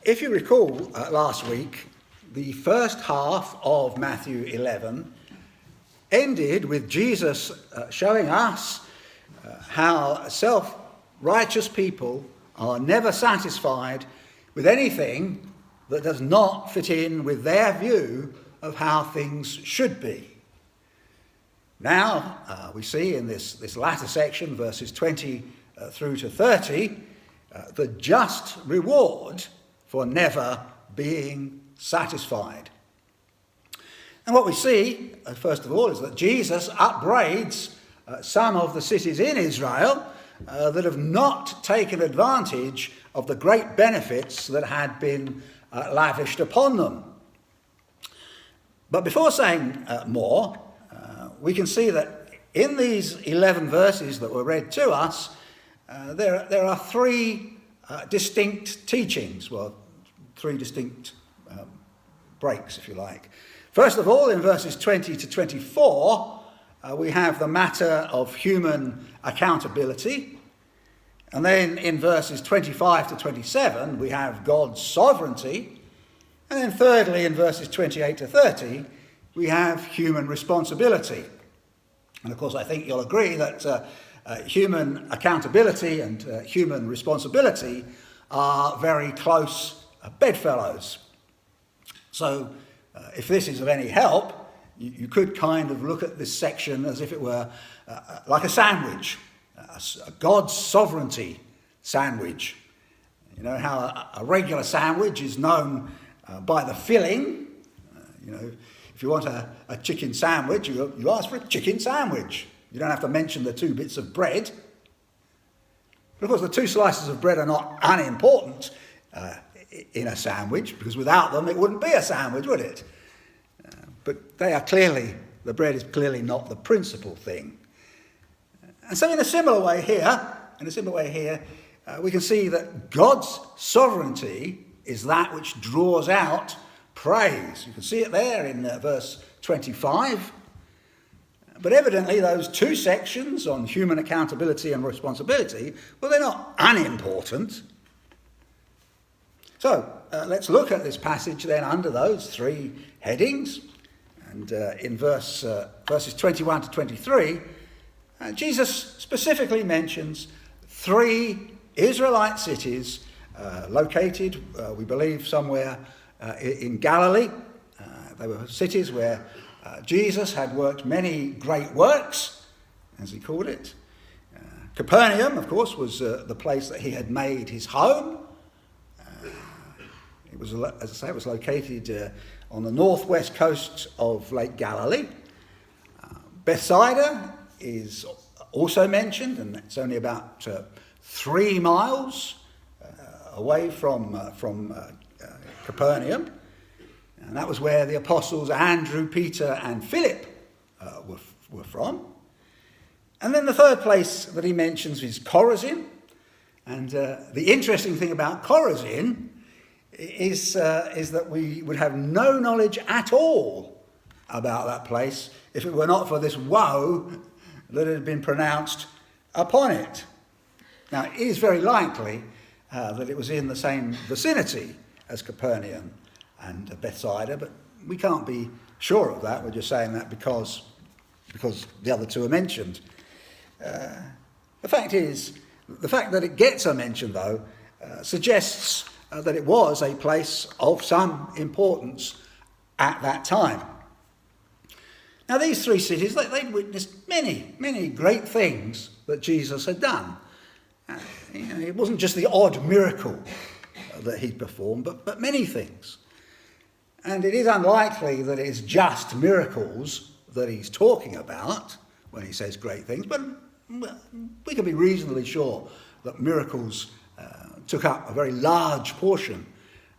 If you recall last week, the first half of Matthew 11 ended with Jesus showing us how self-righteous people are never satisfied with anything that does not fit in with their view of how things should be. Now, we see in this latter section, verses 20 through to 30, the just reward for never being satisfied. And what we see, first of all, is that Jesus upbraids some of the cities in Israel that have not taken advantage of the great benefits that had been lavished upon them. But before saying more, we can see that in these 11 verses that were read to us, there are three distinct teachings, well, three distinct breaks, if you like. First of all, in verses 20 to 24, we have the matter of human accountability. And then in verses 25 to 27, we have God's sovereignty. And then thirdly, in verses 28 to 30, we have human responsibility. And of course, I think you'll agree that human accountability and human responsibility are very close bedfellows. So if this is of any help, you could kind of look at this section as if it were like a sandwich, a God's sovereignty sandwich. You know how a regular sandwich is known by the filling. If you want a chicken sandwich, you ask for a chicken sandwich. You don't have to mention the two bits of bread. But of course, the two slices of bread are not unimportant in a sandwich, because without them it wouldn't be a sandwich, would it? But the bread is clearly not the principal thing. And so in a similar way here, we can see that God's sovereignty is that which draws out praise. You can see it there in verse 25. But evidently those two sections on human accountability and responsibility, well, they're not unimportant. So let's look at this passage then under those three headings. And in verses 21 to 23, Jesus specifically mentions three Israelite cities located, we believe, somewhere in Galilee. They were cities where Jesus had worked many great works, as he called it. Capernaum, of course, was the place that he had made his home. It was, as I say, it was located on the northwest coast of Lake Galilee. Bethsaida is also mentioned, and it's only about 3 miles away from Capernaum. And that was where the apostles Andrew, Peter, and Philip were from. And then the third place that he mentions is Chorazin. And the interesting thing about Chorazin is that we would have no knowledge at all about that place if it were not for this woe that had been pronounced upon it. Now, it is very likely that it was in the same vicinity as Capernaum and Bethsaida, but we can't be sure of that. We're just saying that because the other two are mentioned. The fact that it gets a mention, though, suggests that it was a place of some importance at that time. Now, these three cities, they'd witnessed many, many great things that Jesus had done. It wasn't just the odd miracle that he'd performed, but many things. And it is unlikely that it's just miracles that he's talking about when he says great things, but we can be reasonably sure that miracles took up a very large portion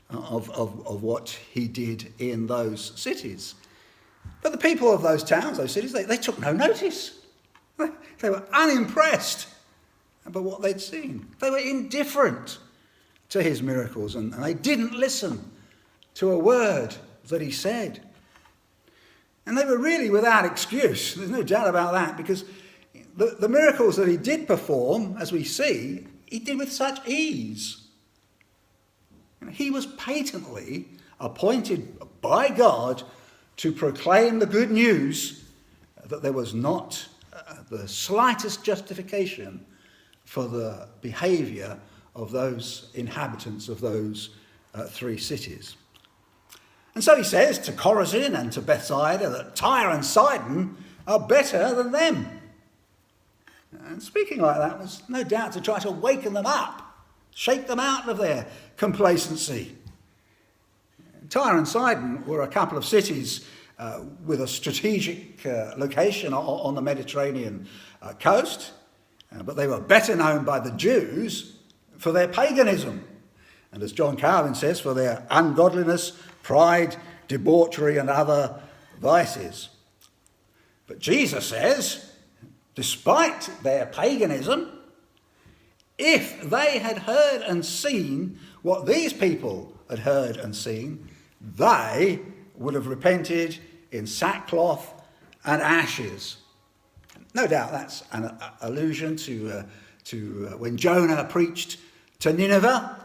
of what he did in those cities. But the people of those towns, those cities, they took no notice. They were unimpressed by what they'd seen. They were indifferent to his miracles, and they didn't listen to a word that he said. And they were really without excuse. There's no doubt about that, because the miracles that he did perform, as we see, he did with such ease. And he was patently appointed by God to proclaim the good news that there was not the slightest justification for the behaviour of those inhabitants of those three cities. And so he says to Chorazin and to Bethsaida that Tyre and Sidon are better than them. And speaking like that was no doubt to try to waken them up, shake them out of their complacency. Tyre and Sidon were a couple of cities with a strategic location on the Mediterranean coast, but they were better known by the Jews for their paganism, and as John Calvin says, for their ungodliness, pride, debauchery and other vices. But Jesus says, despite their paganism, if they had heard and seen what these people had heard and seen, they would have repented in sackcloth and ashes. No doubt that's an allusion to when Jonah preached to Nineveh,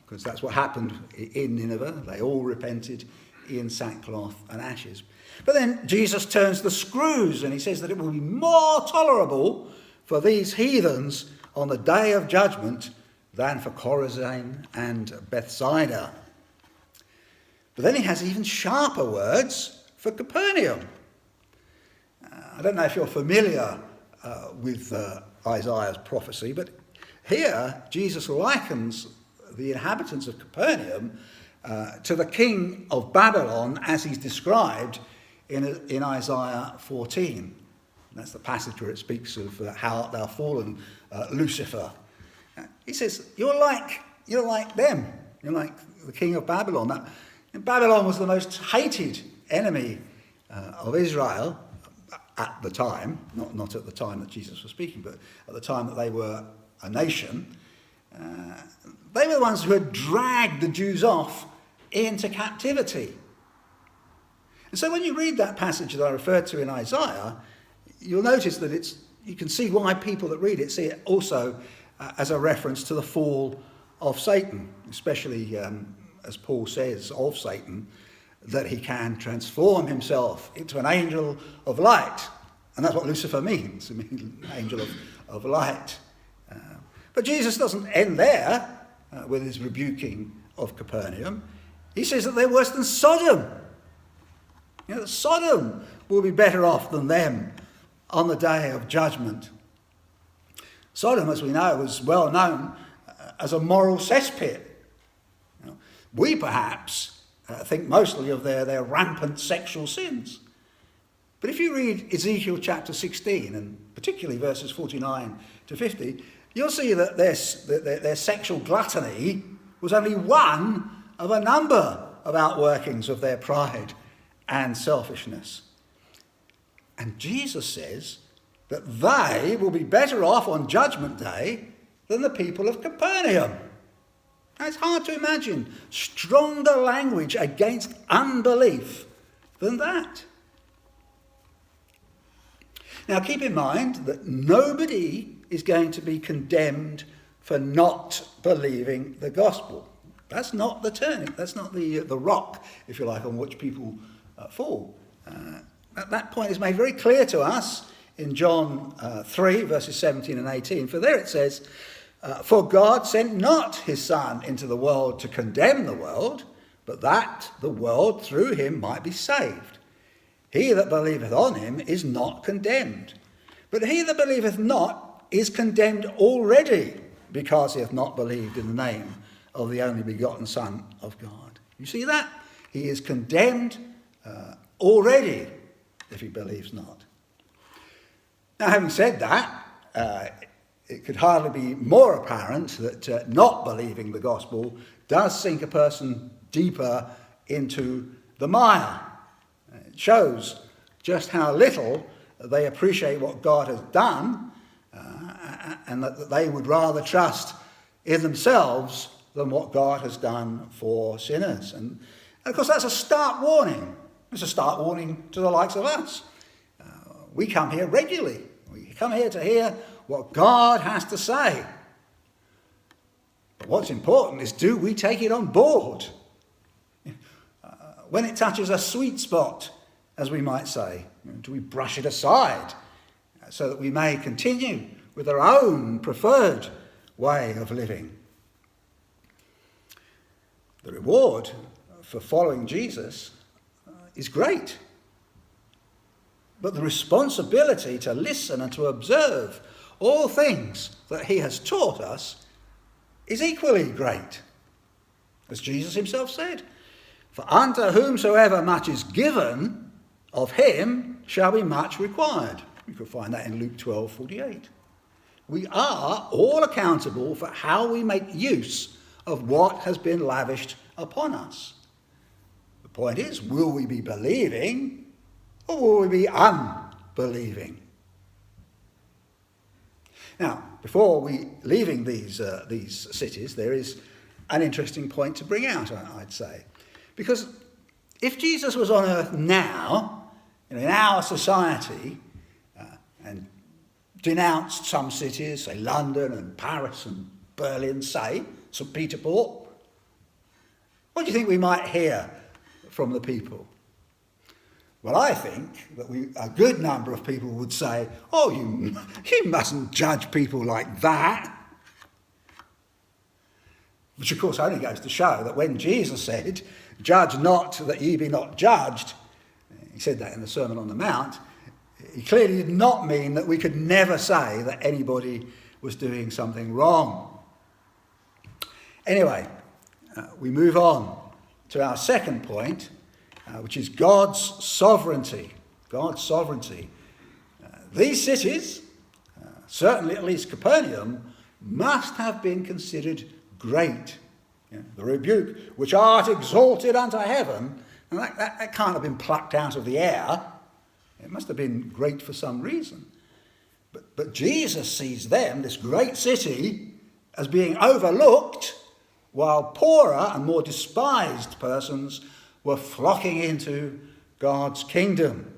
because that's what happened in Nineveh. They all repented in sackcloth and ashes. But then Jesus turns the screws and he says that it will be more tolerable for these heathens on the day of judgment than for Chorazin and Bethsaida. But then he has even sharper words for Capernaum. I don't know if you're familiar with Isaiah's prophecy, but here Jesus likens the inhabitants of Capernaum to the king of Babylon as he's described in Isaiah 14. That's the passage where it speaks of how art thou fallen, Lucifer. He says, you're like them. You're like the king of Babylon. Babylon was the most hated enemy of Israel at the time, not at the time that Jesus was speaking, but at the time that they were a nation. They were the ones who had dragged the Jews off into captivity. And so when you read that passage that I referred to in Isaiah, you'll notice that you can see why people that read it see it also as a reference to the fall of Satan, especially as Paul says of Satan, that he can transform himself into an angel of light. And that's what Lucifer means, angel of light. But Jesus doesn't end there with his rebuking of Capernaum. He says that they're worse than Sodom. That Sodom will be better off than them on the day of judgment. Sodom, as we know, was well known as a moral cesspit. We perhaps think mostly of their rampant sexual sins. But if you read Ezekiel chapter 16, and particularly verses 49 to 50, you'll see that their sexual gluttony was only one of a number of outworkings of their pride and selfishness. And Jesus says that they will be better off on Judgment Day than the people of Capernaum. Now, it's hard to imagine stronger language against unbelief than that. Now, keep in mind that nobody is going to be condemned for not believing the gospel. That's not the turning. That's not the rock, if you like, on which people fall. That point is made very clear to us in John 3, verses 17 and 18. For there it says, for God sent not his Son into the world to condemn the world, but that the world through him might be saved. He that believeth on him is not condemned, but he that believeth not is condemned already, because he hath not believed in the name of the only begotten Son of God. You see that? He is condemned already if he believes not. Now, having said that, it could hardly be more apparent that not believing the gospel does sink a person deeper into the mire. It shows just how little they appreciate what God has done, and that they would rather trust in themselves than what God has done for sinners. And of course, that's a stark warning. It's a stark warning to the likes of us. We come here regularly. We come here to hear what God has to say. What's important is, do we take it on board? When it touches a sweet spot, as we might say, do we brush it aside so that we may continue with our own preferred way of living? The reward for following Jesus is great. But the responsibility to listen and to observe all things that he has taught us is equally great. As Jesus himself said, "For unto whomsoever much is given, of him shall be much required." You can find that in Luke 12:48. We are all accountable for how we make use of what has been lavished upon us. The point is, will we be believing or will we be unbelieving? Now, before we leaving these cities, there is an interesting point to bring out, I'd say. Because if Jesus was on earth now, in our society, and denounced some cities, say London and Paris and Berlin, say St. Petersburg, what do you think we might hear from the people? Well, I think that a good number of people would say, "Oh, you mustn't judge people like that." Which, of course, only goes to show that when Jesus said, "Judge not that ye be not judged," he said that in the Sermon on the Mount, he clearly did not mean that we could never say that anybody was doing something wrong. Anyway, we move on to our second point, which is God's sovereignty. God's sovereignty. These cities, certainly at least Capernaum, must have been considered great. The rebuke, "which art exalted unto heaven," and that can't have been plucked out of the air. It must have been great for some reason. But Jesus sees them, this great city, as being overlooked, while poorer and more despised persons were flocking into God's kingdom.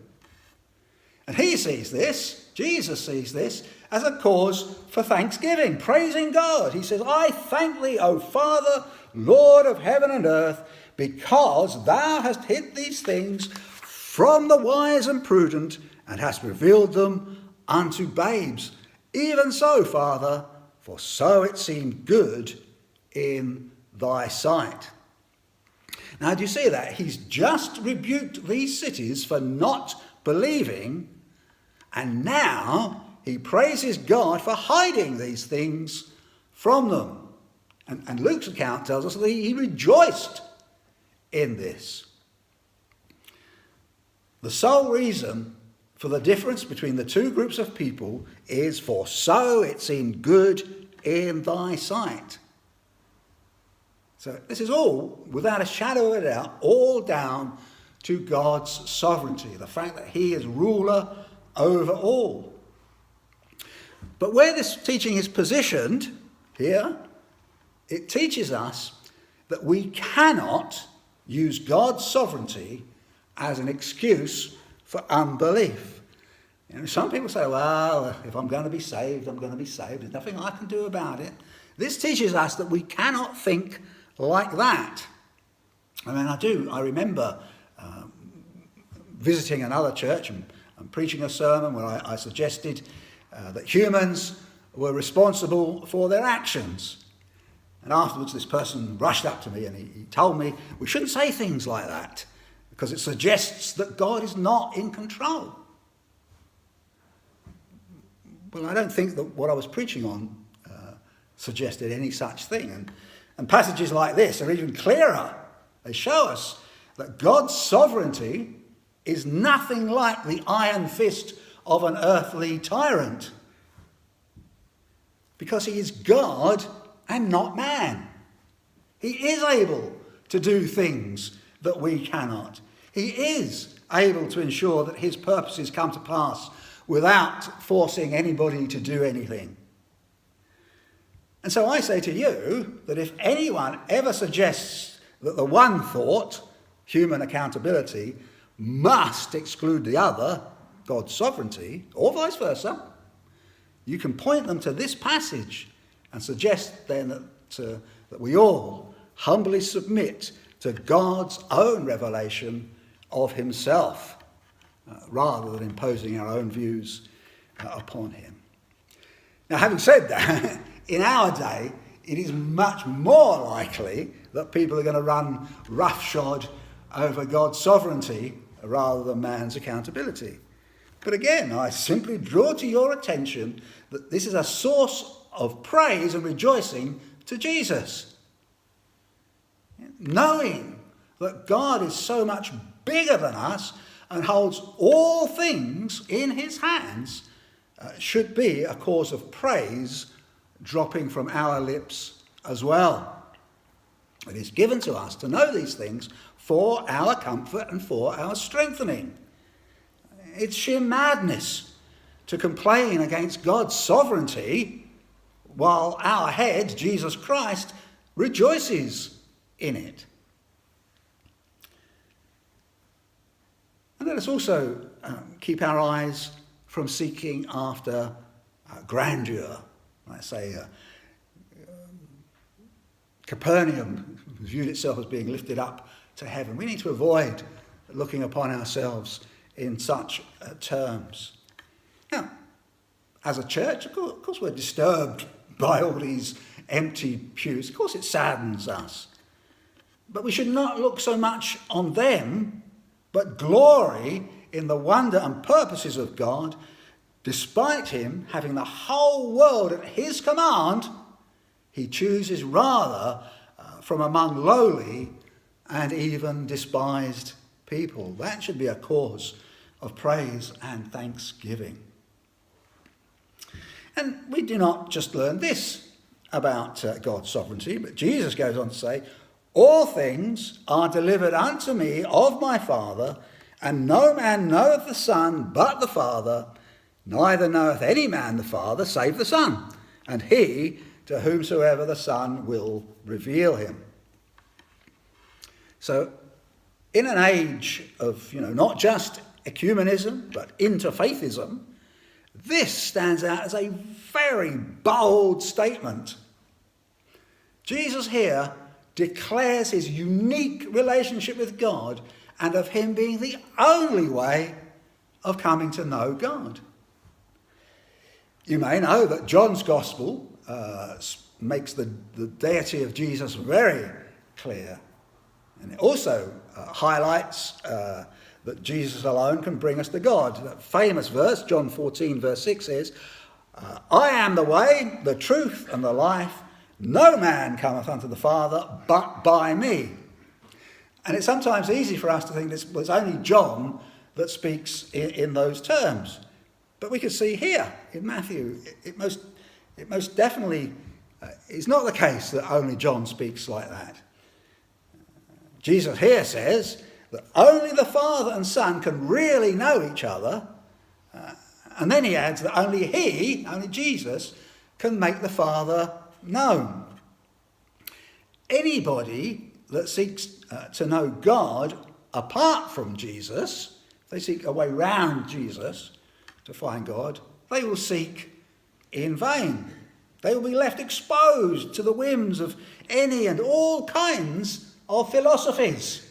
And he sees this, Jesus sees this, as a cause for thanksgiving, praising God. He says, "I thank thee, O Father, Lord of heaven and earth, because thou hast hid these things from the wise and prudent, and hast revealed them unto babes. Even so, Father, for so it seemed good in thy sight." Now, do you see that? He's just rebuked these cities for not believing, and now he praises God for hiding these things from them. And Luke's account tells us that he rejoiced in this. The sole reason for the difference between the two groups of people is, "for so it seemed good in thy sight." So this is all, without a shadow of a doubt, all down to God's sovereignty, the fact that he is ruler over all. But where this teaching is positioned here, it teaches us that we cannot use God's sovereignty as an excuse for unbelief. Some people say, "Well, if I'm going to be saved, I'm going to be saved. There's nothing I can do about it." This teaches us that we cannot think like that. I remember visiting another church and preaching a sermon where I suggested that humans were responsible for their actions. And afterwards this person rushed up to me and he told me we shouldn't say things like that because it suggests that God is not in control. Well, I don't think that what I was preaching on suggested any such thing. And passages like this are even clearer. They show us that God's sovereignty is nothing like the iron fist of an earthly tyrant, because he is God and not man. He is able to do things that we cannot. He is able to ensure that his purposes come to pass without forcing anybody to do anything. And so I say to you that if anyone ever suggests that the one thought, human accountability, must exclude the other, God's sovereignty, or vice versa, you can point them to this passage and suggest then that that we all humbly submit to God's own revelation of himself, rather than imposing our own views upon him. Now, having said that, in our day, it is much more likely that people are going to run roughshod over God's sovereignty rather than man's accountability. But again, I simply draw to your attention that this is a source of praise and rejoicing to Jesus. Knowing that God is so much bigger than us and holds all things in his hands should be a cause of praise dropping from our lips as well. It is given to us to know these things for our comfort and for our strengthening. It's sheer madness to complain against God's sovereignty while our head, Jesus Christ, rejoices in it. And let us also keep our eyes from seeking after grandeur. I say Capernaum viewed itself as being lifted up to heaven. We need to avoid looking upon ourselves in such terms. Now, as a church, of course we're disturbed by all these empty pews. Of course it saddens us. But we should not look so much on them, but glory in the wonder and purposes of God. Despite him having the whole world at his command, he chooses rather from among lowly and even despised people. That should be a cause of praise and thanksgiving. And we do not just learn this about God's sovereignty, but Jesus goes on to say, all things are delivered unto me of my Father, and no man knoweth the Son but the Father, neither knoweth any man the Father save the Son, and he to whomsoever the Son will reveal him. So in an age of, not just ecumenism, but interfaithism, this stands out as a very bold statement. Jesus here declares his unique relationship with God and of him being the only way of coming to know God. You may know that John's Gospel makes the deity of Jesus very clear. And it also highlights that Jesus alone can bring us to God. That famous verse, John 14, verse 6 says, I am the way, the truth, and the life. No man cometh unto the Father but by me. And it's sometimes easy for us to think this was only John that speaks in those terms. But we can see here in Matthew, it most definitely is not the case that only John speaks like that. Jesus here says that only the Father and Son can really know each other. And then he adds that only Jesus, can make the Father known. Anybody that seeks to know God apart from Jesus, if they seek a way round Jesus to find God, they will seek in vain. They will be left exposed to the whims of any and all kinds of philosophies.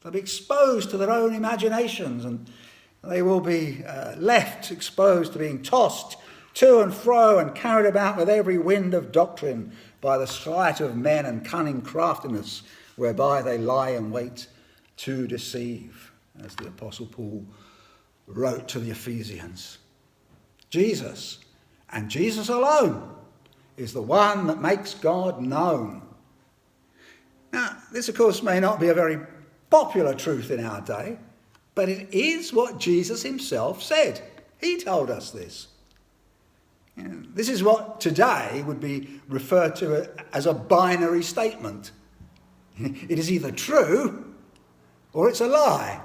They'll be exposed to their own imaginations, and they will be left exposed to being tossed to and fro and carried about with every wind of doctrine by the sleight of men and cunning craftiness whereby they lie in wait to deceive, as the Apostle Paul wrote to the Ephesians. Jesus, and Jesus alone, is the one that makes God known. Now, this of course may not be a very popular truth in our day, but it is what Jesus himself said. He told us this. This is what today would be referred to as a binary statement. It is either true or it's a lie.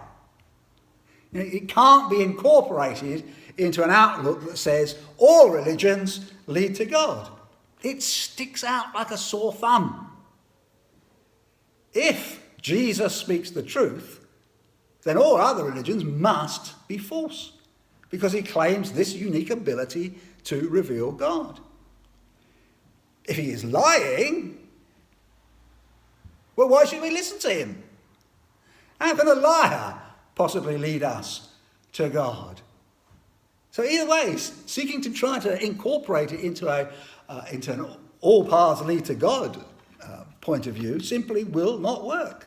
It can't be incorporated into an outlook that says all religions lead to God. It sticks out like a sore thumb. If Jesus speaks the truth, then all other religions must be false, because he claims this unique ability to reveal God. If he is lying, Well, why should we listen to him? How can a liar possibly lead us to God? So either way, seeking to try to incorporate it into an all paths lead to God point of view simply will not work.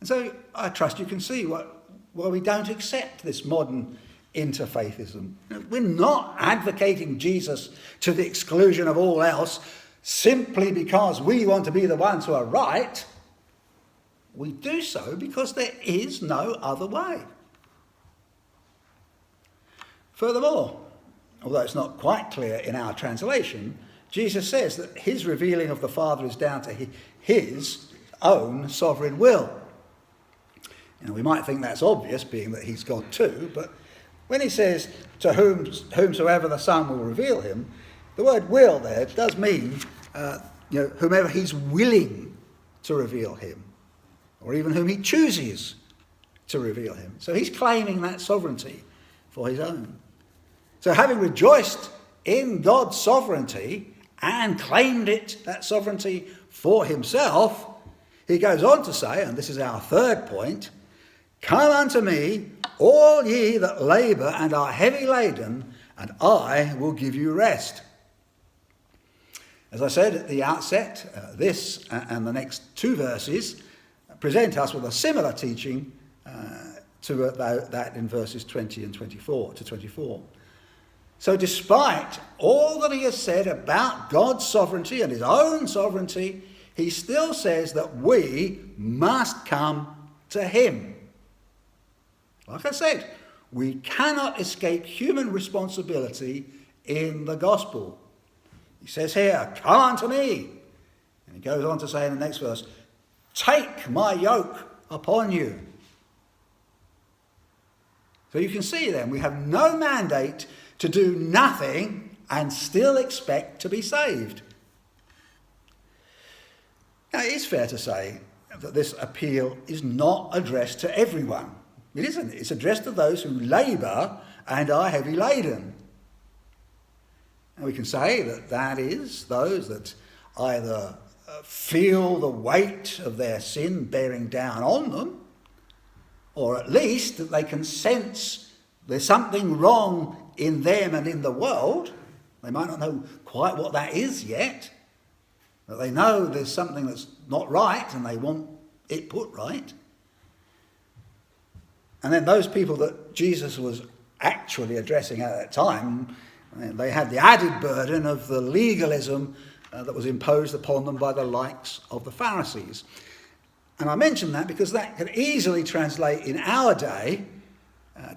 And so I trust you can see why we don't accept this modern interfaithism. We're not advocating Jesus to the exclusion of all else simply because we want to be the ones who are right. We do so because there is no other way. Furthermore, although it's not quite clear in our translation, Jesus says that his revealing of the Father is down to his own sovereign will. We might think that's obvious, being that he's God too, but when he says, to whomsoever the Son will reveal him, the word will there does mean whomever he's willing to reveal him, or even whom he chooses to reveal him. So he's claiming that sovereignty for his own. So having rejoiced in God's sovereignty and claimed that sovereignty for himself, he goes on to say, and this is our third point, "Come unto me, all ye that labour and are heavy laden, and I will give you rest." As I said at the outset, this and the next two verses present us with a similar teaching to that in verses 20 and 24 to 24. So despite all that he has said about God's sovereignty and his own sovereignty, he still says that we must come to him. Like I said, we cannot escape human responsibility in the gospel. He says here, "Come unto me." And he goes on to say in the next verse, "Take my yoke upon you." So you can see then, we have no mandate to do nothing and still expect to be saved. Now, it is fair to say that this appeal is not addressed to everyone. It isn't. It's addressed to those who labour and are heavy laden. And we can say that is those that either feel the weight of their sin bearing down on them, or at least that they can sense there's something wrong in them and in the world. They might not know quite what that is yet, but they know there's something that's not right and they want it put right. And then those people that Jesus was actually addressing at that time, they had the added burden of the legalism that was imposed upon them by the likes of the Pharisees. And I mention that because that can easily translate in our day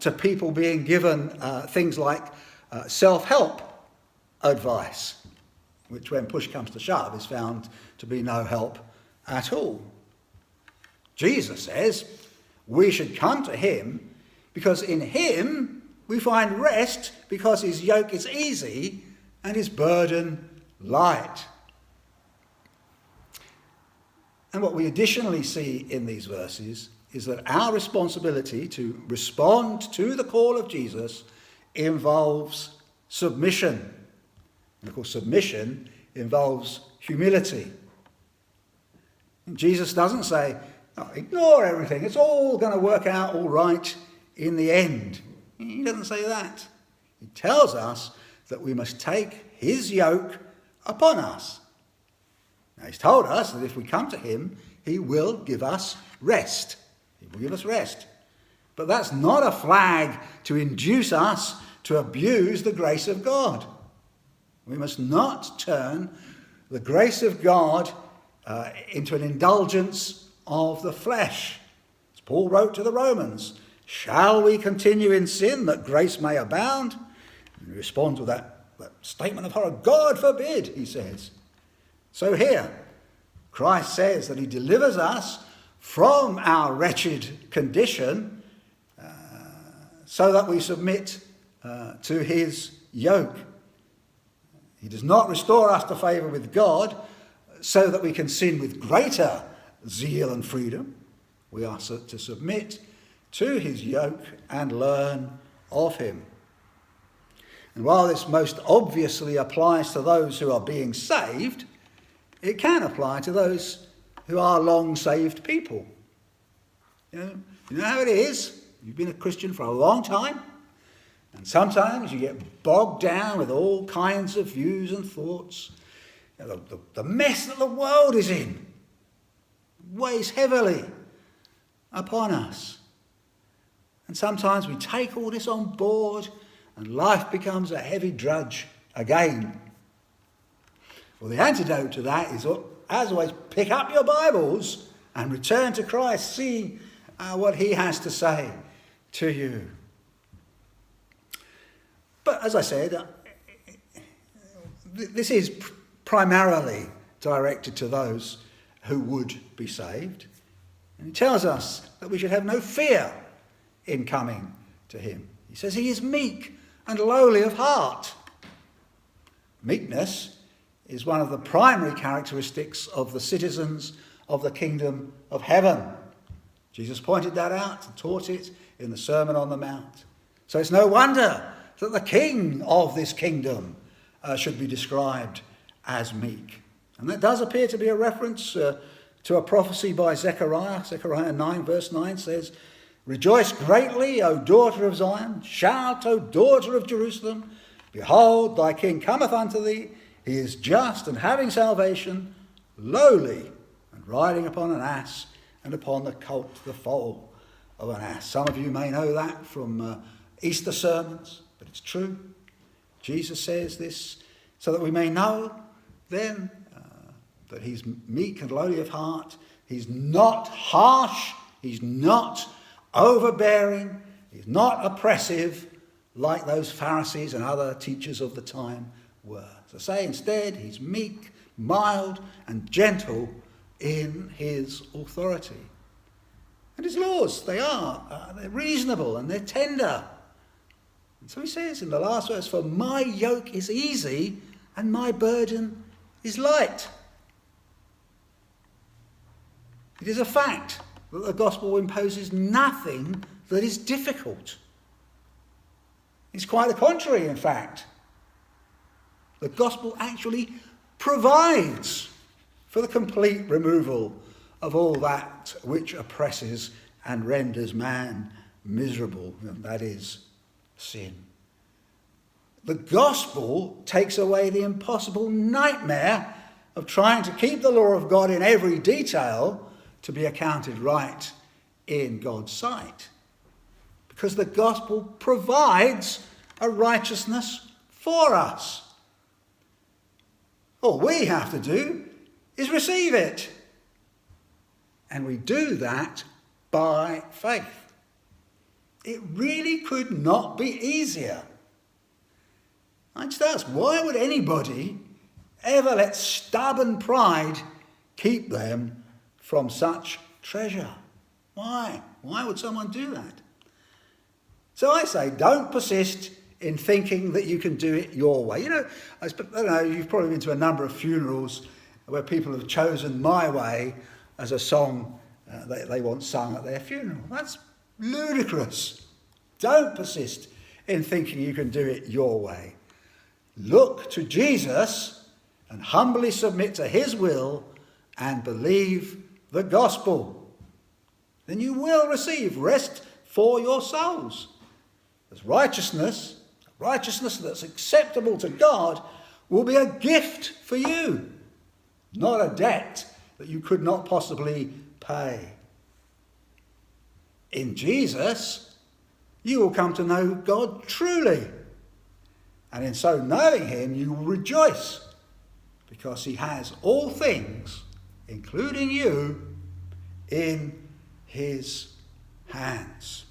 to people being given things like self-help advice, which when push comes to shove is found to be no help at all. Jesus says we should come to him because in him we find rest, because his yoke is easy and his burden light. And what we additionally see in these verses is that our responsibility to respond to the call of Jesus involves submission. And of course, submission involves humility. And Jesus doesn't say, "Oh, ignore everything, it's all going to work out all right in the end." He doesn't say that. He tells us that we must take his yoke upon us. Now, he's told us that if we come to him, he will give us rest. He will give us rest. But that's not a flag to induce us to abuse the grace of God. We must not turn the grace of God into an indulgence of the flesh. As Paul wrote to the Romans, "Shall we continue in sin that grace may abound?" And he responds with that statement of horror, "God forbid," he says. So here, Christ says that he delivers us from our wretched condition so that we submit to his yoke. He does not restore us to favour with God so that we can sin with greater zeal and freedom. We are to submit to his yoke and learn of him. And while this most obviously applies to those who are being saved, it can apply to those who are long-saved people. You know how it is? You've been a Christian for a long time, and sometimes you get bogged down with all kinds of views and thoughts. The mess that the world is in weighs heavily upon us. And sometimes we take all this on board and life becomes a heavy drudge again. Well, the antidote to that is, as always, pick up your Bibles and return to Christ. See what he has to say to you. But as I said, this is primarily directed to those who would be saved. And he tells us that we should have no fear in coming to him. He says he is meek and lowly of heart. Meekness is one of the primary characteristics of the citizens of the kingdom of heaven. Jesus pointed that out and taught it in the Sermon on the Mount. So it's no wonder that the king of this kingdom should be described as meek. And that does appear to be a reference to a prophecy by Zechariah. Zechariah 9 verse 9 says, "Rejoice greatly, O daughter of Zion. Shout, O daughter of Jerusalem. Behold, thy king cometh unto thee. He is just and having salvation, lowly, and riding upon an ass, and upon the colt, the foal of an ass." Some of you may know that from Easter sermons, but it's true. Jesus says this so that we may know then that he's meek and lowly of heart. He's not harsh. He's not overbearing. He's not oppressive like those Pharisees and other teachers of the time were. So say instead, he's meek, mild, and gentle in his authority. And his laws, they're reasonable and they're tender. And so he says in the last verse, "For my yoke is easy and my burden is light." It is a fact that the gospel imposes nothing that is difficult. It's quite the contrary, in fact. The gospel actually provides for the complete removal of all that which oppresses and renders man miserable, and that is sin. The gospel takes away the impossible nightmare of trying to keep the law of God in every detail to be accounted right in God's sight. Because the gospel provides a righteousness for us. All we have to do is receive it. And we do that by faith. It really could not be easier. I just ask, why would anybody ever let stubborn pride keep them from such treasure? Why? Why would someone do that? So I say, don't persist in thinking that you can do it your way. I don't know, you've probably been to a number of funerals where people have chosen "My Way" as a song they want sung at their funeral. That's ludicrous. Don't persist in thinking you can do it your way. Look to Jesus and humbly submit to his will and believe the gospel. Then you will receive rest for your souls. As righteousness that's acceptable to God, will be a gift for you, not a debt that you could not possibly pay. In Jesus, you will come to know God truly. And in so knowing him, you will rejoice because he has all things, including you, in his hands.